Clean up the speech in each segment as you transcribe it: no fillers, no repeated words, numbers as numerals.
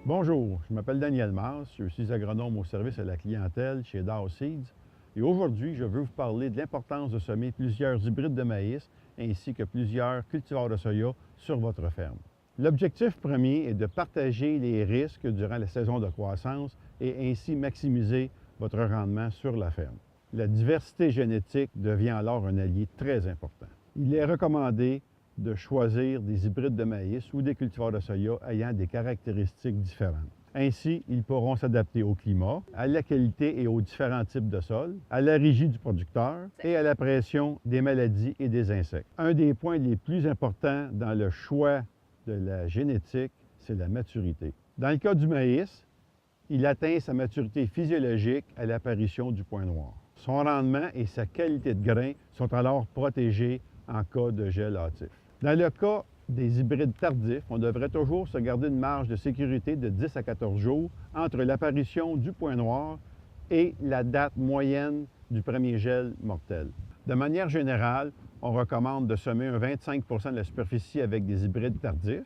Bonjour, je m'appelle Daniel Mars, je suis agronome au service à la clientèle chez Dow Seeds et aujourd'hui, je veux vous parler de l'importance de semer plusieurs hybrides de maïs ainsi que plusieurs cultivars de soya sur votre ferme. L'objectif premier est de partager les risques durant la saison de croissance et ainsi maximiser votre rendement sur la ferme. La diversité génétique devient alors un allié très important. Il est recommandé de choisir des hybrides de maïs ou des cultivars de soya ayant des caractéristiques différentes. Ainsi, ils pourront s'adapter au climat, à la qualité et aux différents types de sols, à la rigie du producteur et à la pression des maladies et des insectes. Un des points les plus importants dans le choix de la génétique, c'est la maturité. Dans le cas du maïs, il atteint sa maturité physiologique à l'apparition du point noir. Son rendement et sa qualité de grain sont alors protégés en cas de gel hâtif. Dans le cas des hybrides tardifs, on devrait toujours se garder une marge de sécurité de 10 à 14 jours entre l'apparition du point noir et la date moyenne du premier gel mortel. De manière générale, on recommande de semer un 25 de la superficie avec des hybrides tardifs,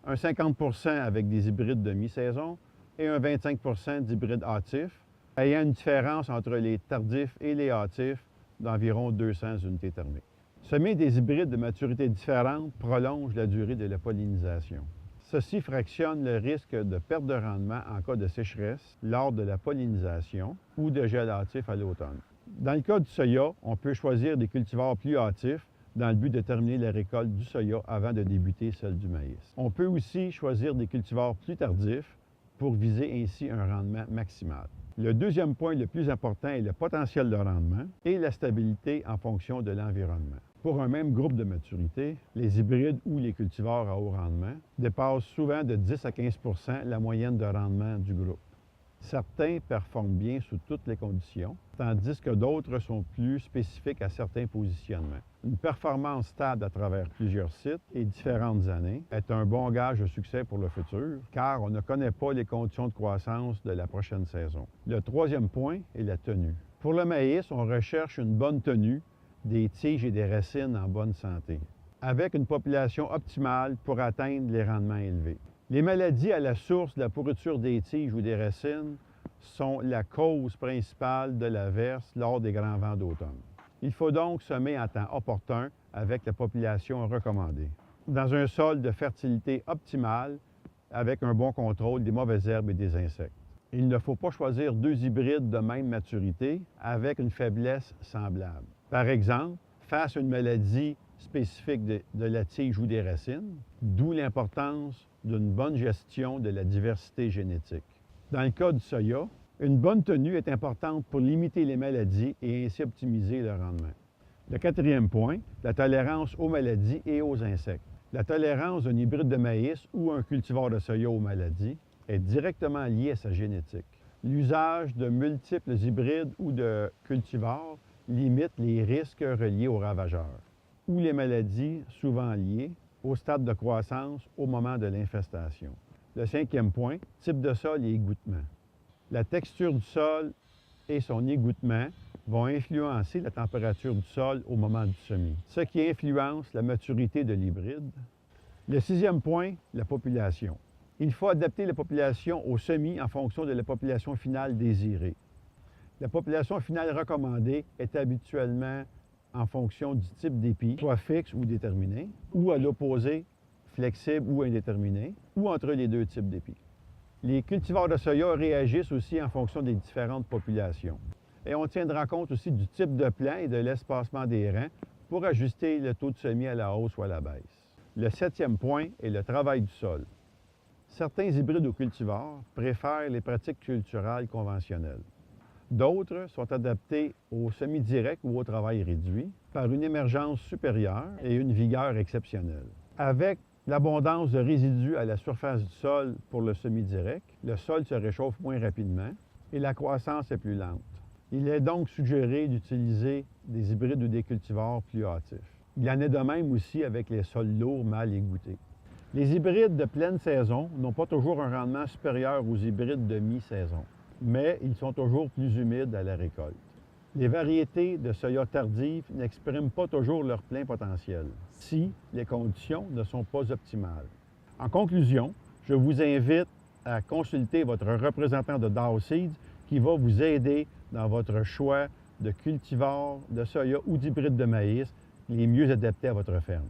un 50 avec des hybrides de mi-saison et un 25 d'hybrides hâtifs, ayant une différence entre les tardifs et les hâtifs d'environ 200 unités thermiques. Semer des hybrides de maturité différente prolonge la durée de la pollinisation. Ceci fractionne le risque de perte de rendement en cas de sécheresse lors de la pollinisation ou de gel hâtif à l'automne. Dans le cas du soya, on peut choisir des cultivars plus hâtifs dans le but de terminer la récolte du soya avant de débuter celle du maïs. On peut aussi choisir des cultivars plus tardifs pour viser ainsi un rendement maximal. Le deuxième point le plus important est le potentiel de rendement et la stabilité en fonction de l'environnement. Pour un même groupe de maturité, les hybrides ou les cultivars à haut rendement dépassent souvent de 10 à 15 la moyenne de rendement du groupe. Certains performent bien sous toutes les conditions, tandis que d'autres sont plus spécifiques à certains positionnements. Une performance stable à travers plusieurs sites et différentes années est un bon gage de succès pour le futur, car on ne connaît pas les conditions de croissance de la prochaine saison. Le troisième point est la tenue. Pour le maïs, on recherche une bonne tenue des tiges et des racines en bonne santé, avec une population optimale pour atteindre les rendements élevés. Les maladies à la source de la pourriture des tiges ou des racines sont la cause principale de la verse lors des grands vents d'automne. Il faut donc semer en temps opportun avec la population recommandée, dans un sol de fertilité optimale avec un bon contrôle des mauvaises herbes et des insectes. Il ne faut pas choisir deux hybrides de même maturité avec une faiblesse semblable. Par exemple, face à une maladie spécifique de la tige ou des racines, d'où l'importance d'une bonne gestion de la diversité génétique. Dans le cas du soya, une bonne tenue est importante pour limiter les maladies et ainsi optimiser le rendement. Le quatrième point, la tolérance aux maladies et aux insectes. La tolérance d'un hybride de maïs ou un cultivar de soya aux maladies est directement liée à sa génétique. L'usage de multiples hybrides ou de cultivars limite les risques reliés aux ravageurs ou les maladies souvent liées au stade de croissance au moment de l'infestation. Le cinquième point, type de sol et égouttement. La texture du sol et son égouttement vont influencer la température du sol au moment du semis, ce qui influence la maturité de l'hybride. Le sixième point, la population. Il faut adapter la population au semis en fonction de la population finale désirée. La population finale recommandée est habituellement en fonction du type d'épi, soit fixe ou déterminé, ou à l'opposé, flexible ou indéterminé, ou entre les deux types d'épis. Les cultivars de soya réagissent aussi en fonction des différentes populations. Et on tiendra compte aussi du type de plant et de l'espacement des rangs pour ajuster le taux de semis à la hausse ou à la baisse. Le septième point est le travail du sol. Certains hybrides ou cultivars préfèrent les pratiques culturales conventionnelles. D'autres sont adaptés au semis direct ou au travail réduit par une émergence supérieure et une vigueur exceptionnelle. Avec l'abondance de résidus à la surface du sol pour le semis direct, le sol se réchauffe moins rapidement et la croissance est plus lente. Il est donc suggéré d'utiliser des hybrides ou des cultivars plus hâtifs. Il en est de même aussi avec les sols lourds mal égouttés. Les hybrides de pleine saison n'ont pas toujours un rendement supérieur aux hybrides de mi-saison, mais ils sont toujours plus humides à la récolte. Les variétés de soya tardives n'expriment pas toujours leur plein potentiel si les conditions ne sont pas optimales. En conclusion, je vous invite à consulter votre représentant de Dow Seeds qui va vous aider dans votre choix de cultivars, de soya ou d'hybrides de maïs les mieux adaptés à votre ferme.